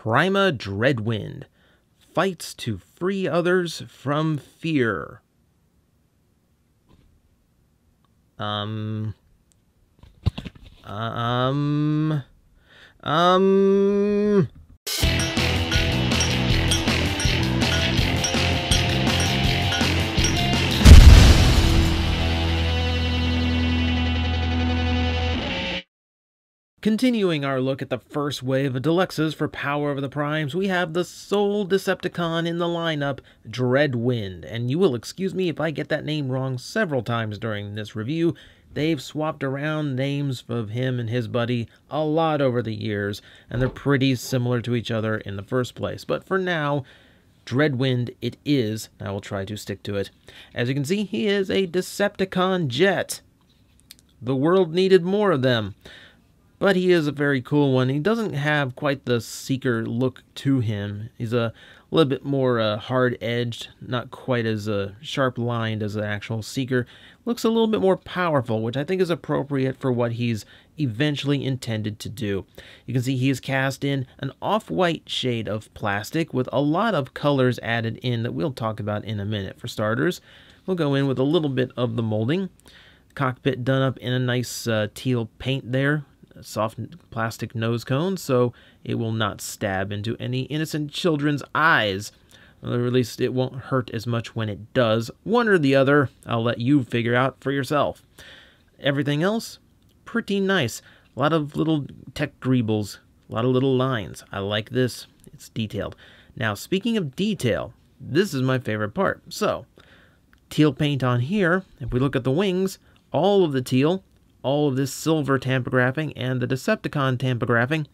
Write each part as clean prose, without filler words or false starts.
Prima Dreadwind fights to free others from fear. Um... Continuing our look at the first wave of deluxes for Power of the Primes, we have the sole Decepticon in the lineup, Dreadwind. And you will excuse me if I get that name wrong several times during this review. They've swapped around names of him and his buddy a lot over the years, and they're pretty similar to each other in the first place. But for now, Dreadwind it is. I will try to stick to it. As you can see, he is a Decepticon jet. The world needed more of them. But he is a very cool one. He doesn't have quite the Seeker look to him. He's a little bit more hard-edged, not quite as sharp-lined as an actual Seeker. Looks a little bit more powerful, which I think is appropriate for what he's eventually intended to do. You can see he is cast in an off-white shade of plastic with a lot of colors added in that we'll talk about in a minute. For starters, we'll go in with a little bit of the molding. Cockpit done up in a nice teal paint there. Soft plastic nose cone, so it will not stab into any innocent children's eyes. Or at least it won't hurt as much when it does. One or the other, I'll let you figure out for yourself. Everything else, pretty nice. A lot of little tech greebles, a lot of little lines. I like this. It's detailed. Now, speaking of detail, this is my favorite part. So, teal paint on here. If we look at the wings, all of the teal, all of this silver tampography and the Decepticon tampography,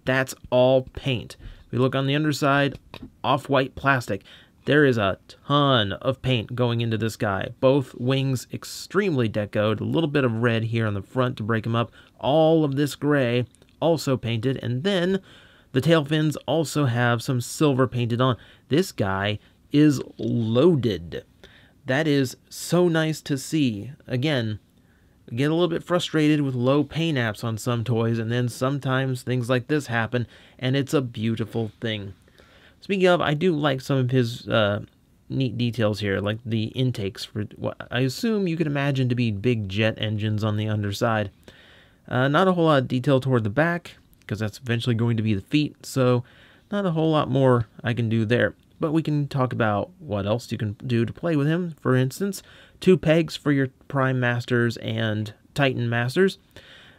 that's all paint. If we look on the underside, off-white plastic. There is a ton of paint going into this guy. Both wings extremely decoed, a little bit of red here on the front to break them up. All of this gray also painted, and then the tail fins also have some silver painted on. This guy is loaded. That is so nice to see. Again, get a little bit frustrated with low paint apps on some toys, and then sometimes things like this happen, and it's a beautiful thing. Speaking of, I do like some of his neat details here, like the intakes for what I assume you could imagine to be big jet engines on the underside. Not a whole lot of detail toward the back, because that's eventually going to be the feet, so not a whole lot more I can do there. But we can talk about what else you can do to play with him. For instance, 2 pegs for your Prime Masters and Titan Masters.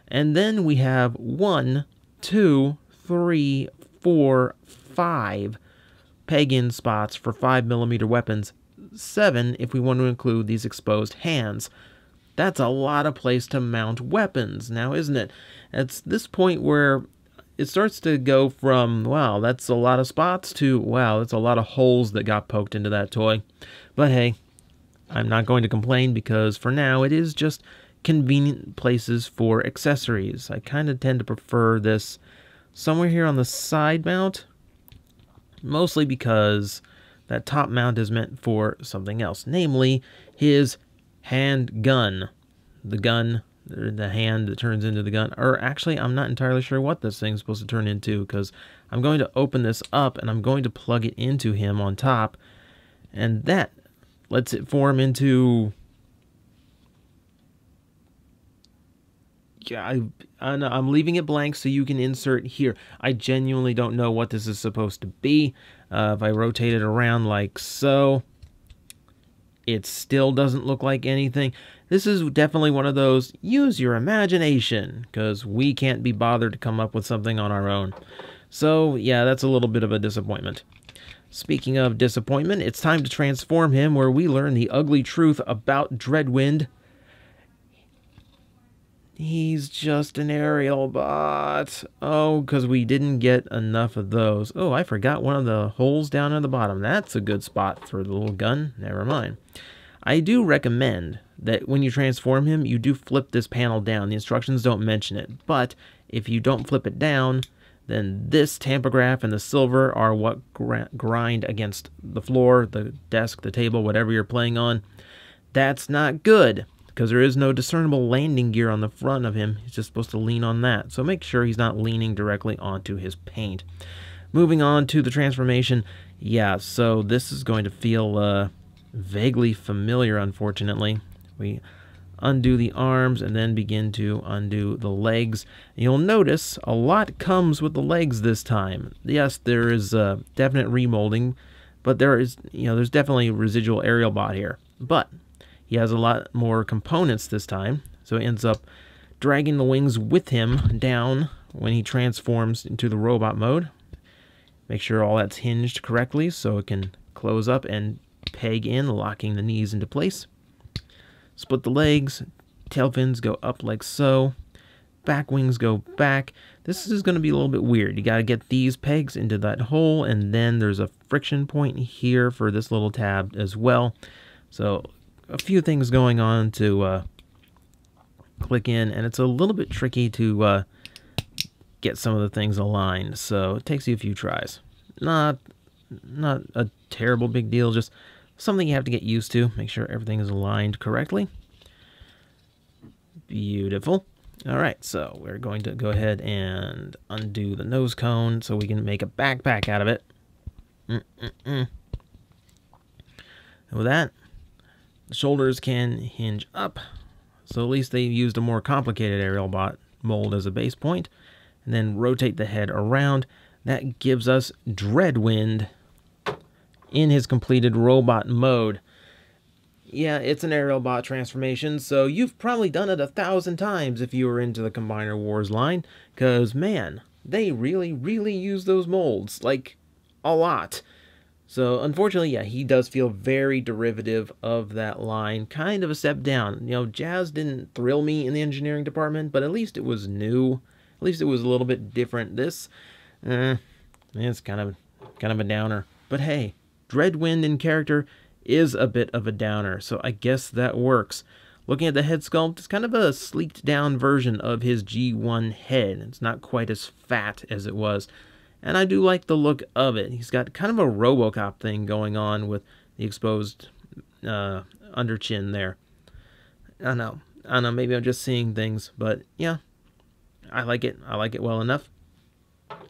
And then we have 1, 2, 3, 4, 5 peg-in spots for 5mm weapons. 7 if we want to include these exposed hands. That's a lot of place to mount weapons now, isn't it? It's this point where it starts to go from, wow, that's a lot of spots, to, wow, that's a lot of holes that got poked into that toy. But hey, I'm not going to complain, because for now it is just convenient places for accessories. I kind of tend to prefer this somewhere here on the side mount, mostly because that top mount is meant for something else, namely his handgun. The hand that turns into the gun. Or actually, I'm not entirely sure what this thing's supposed to turn into, because I'm going to open this up and I'm going to plug it into him on top, and that lets it form into... Yeah, I'm leaving it blank so you can insert here. I genuinely don't know what this is supposed to be. If I rotate it around like so, it still doesn't look like anything. This is definitely one of those, use your imagination, because we can't be bothered to come up with something on our own. So, yeah, that's a little bit of a disappointment. Speaking of disappointment, it's time to transform him, where we learn the ugly truth about Dreadwind. He's just an aerial bot. Oh, because we didn't get enough of those. Oh, I forgot one of the holes down at the bottom. That's a good spot for the little gun. Never mind. I do recommend that when you transform him, you do flip this panel down. The instructions don't mention it, but if you don't flip it down, then this tampograph and the silver are what grind against the floor, the desk, the table, whatever you're playing on. That's not good, because there is no discernible landing gear on the front of him. He's just supposed to lean on that, so make sure he's not leaning directly onto his paint. Moving on to the transformation, yeah, so this is going to feel vaguely familiar, unfortunately. We undo the arms and then begin to undo the legs. You'll notice a lot comes with the legs this time. Yes, there is definite remolding, but there's definitely residual aerial bot here. But he has a lot more components this time, so he ends up dragging the wings with him down when he transforms into the robot mode. Make sure all that's hinged correctly so it can close up and peg in, locking the knees into place. Split the legs, tail fins go up like so, back wings go back. This is going to be a little bit weird. You got to get these pegs into that hole, and then there's a friction point here for this little tab as well. So a few things going on to click in, and it's a little bit tricky to get some of the things aligned, so it takes you a few tries. Not a terrible big deal, just something you have to get used to. Make sure everything is aligned correctly. Beautiful. All right, so we're going to go ahead and undo the nose cone so we can make a backpack out of it. And with that, the shoulders can hinge up, so at least they used a more complicated aerial bot mold as a base point, and then rotate the head around. That gives us Dreadwind in his completed robot mode. Yeah, it's an aerial bot transformation, so you've probably done it 1,000 times if you were into the Combiner Wars line, because, man, they really, really use those molds, like, a lot. So, unfortunately, yeah, he does feel very derivative of that line, kind of a step down. You know, Jazz didn't thrill me in the engineering department, but at least it was new. At least it was a little bit different. This, it's kind of a downer. But hey, Dreadwind in character is a bit of a downer, so I guess that works. Looking at the head sculpt, it's kind of a sleeked down version of his G1 head. It's not quite as fat as it was, and I do like the look of it. He's got kind of a RoboCop thing going on with the exposed under chin there. I don't know, maybe I'm just seeing things, but yeah, I like it. I like it well enough.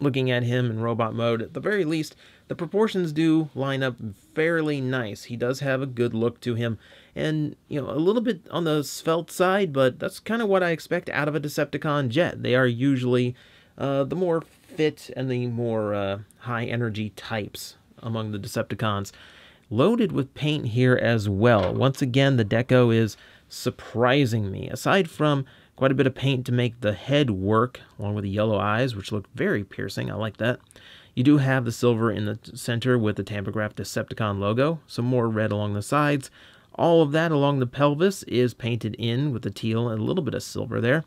Looking at him in robot mode, at the very least, the proportions do line up fairly nice. He does have a good look to him, and, you know, a little bit on the svelte side, but that's kind of what I expect out of a Decepticon jet. They are usually the more fit and the more high-energy types among the Decepticons. Loaded with paint here as well. Once again, the deco is surprising me. Aside from quite a bit of paint to make the head work, along with the yellow eyes, which look very piercing. I like that. You do have the silver in the center with the Tampograph Decepticon logo, some more red along the sides. All of that along the pelvis is painted in with the teal and a little bit of silver there.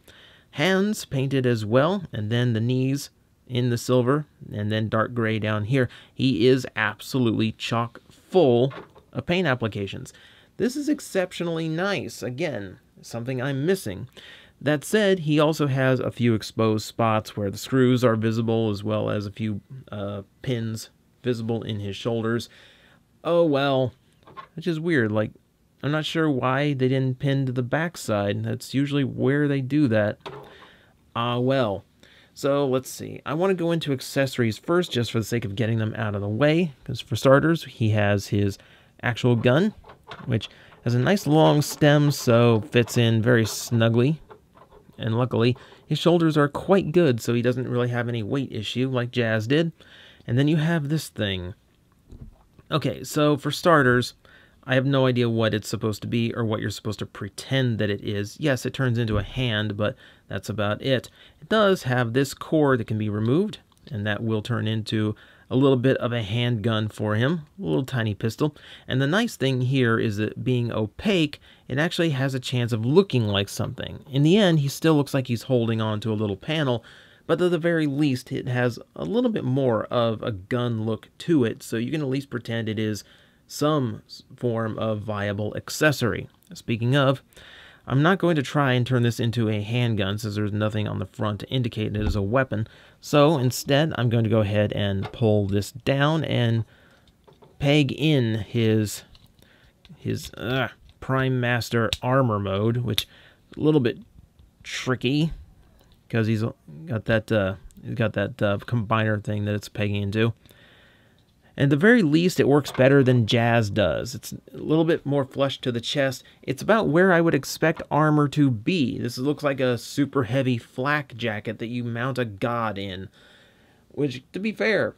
Hands painted as well, and then the knees in the silver, and then dark gray down here. He is absolutely chock full of paint applications. This is exceptionally nice. Again, something I'm missing. That said, he also has a few exposed spots where the screws are visible, as well as a few pins visible in his shoulders. Oh well, which is weird. Like, I'm not sure why they didn't pin to the backside. That's usually where they do that. Ah well. So let's see. I want to go into accessories first, just for the sake of getting them out of the way. Because for starters, he has his actual gun, which has a nice long stem, so fits in very snugly. And luckily, his shoulders are quite good, so he doesn't really have any weight issue like Jazz did. And then you have this thing. Okay, so for starters, I have no idea what it's supposed to be or what you're supposed to pretend that it is. Yes, it turns into a hand, but that's about it. It does have this core that can be removed, and that will turn into a little bit of a handgun for him, a little tiny pistol. And the nice thing here is that being opaque, it actually has a chance of looking like something. In the end, he still looks like he's holding on to a little panel, but at the very least, it has a little bit more of a gun look to it, so you can at least pretend it is some form of viable accessory. Speaking of, I'm not going to try and turn this into a handgun since there's nothing on the front to indicate it as a weapon. So instead, I'm going to go ahead and pull this down and peg in his Prime Master armor mode, which is a little bit tricky because he's got that It's got that combiner thing that it's pegging into. And at the very least, it works better than Jazz does. It's a little bit more flush to the chest. It's about where I would expect armor to be. This looks like a super heavy flak jacket that you mount a god in. Which, to be fair,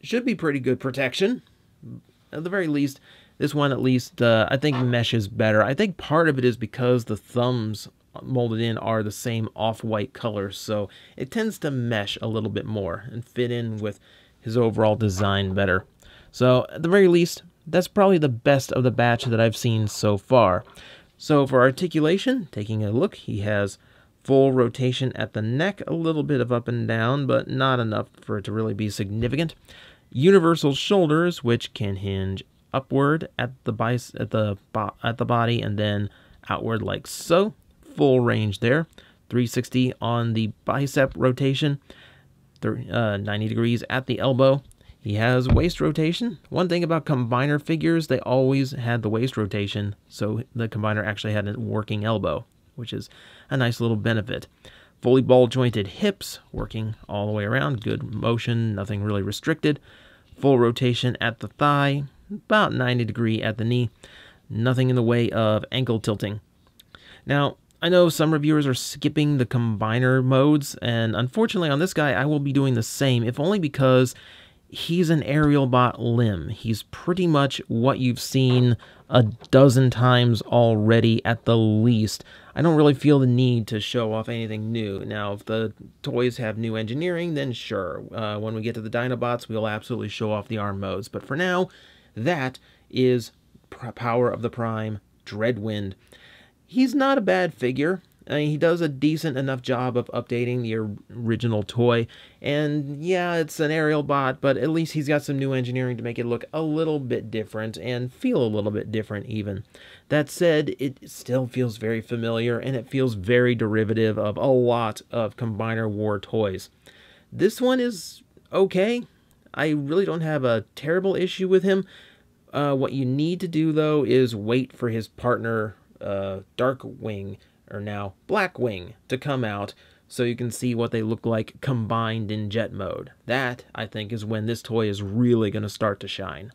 should be pretty good protection. At the very least, this one at least, I think meshes better. I think part of it is because the thumbs molded in are the same off-white color, so it tends to mesh a little bit more and fit in with his overall design better. So at the very least, that's probably the best of the batch that I've seen so far. So for articulation, taking a look, he has full rotation at the neck, a little bit of up and down, but not enough for it to really be significant. Universal shoulders, which can hinge upward at the body and then outward like so. Full range there. 360 on the bicep rotation. 90 degrees at the elbow. He has waist rotation. One thing about combiner figures, they always had the waist rotation, so the combiner actually had a working elbow, which is a nice little benefit. Fully ball jointed hips, working all the way around, good motion, nothing really restricted. Full rotation at the thigh, about 90 degree at the knee. Nothing in the way of ankle tilting. Now, I know some reviewers are skipping the combiner modes, and unfortunately on this guy I will be doing the same, if only because he's an aerial bot limb. He's pretty much what you've seen a dozen times already at the least. I don't really feel the need to show off anything new. Now, if the toys have new engineering, then sure. When we get to the Dinobots, we'll absolutely show off the arm modes. But for now, that is Power of the Prime Dreadwind. He's not a bad figure. I mean, he does a decent enough job of updating the original toy. And yeah, it's an aerial bot, but at least he's got some new engineering to make it look a little bit different and feel a little bit different even. That said, it still feels very familiar and it feels very derivative of a lot of Combiner War toys. This one is okay. I really don't have a terrible issue with him. What you need to do though is wait for his partner Darkwing, or now Blackwing, to come out so you can see what they look like combined in jet mode. That, I think, is when this toy is really going to start to shine.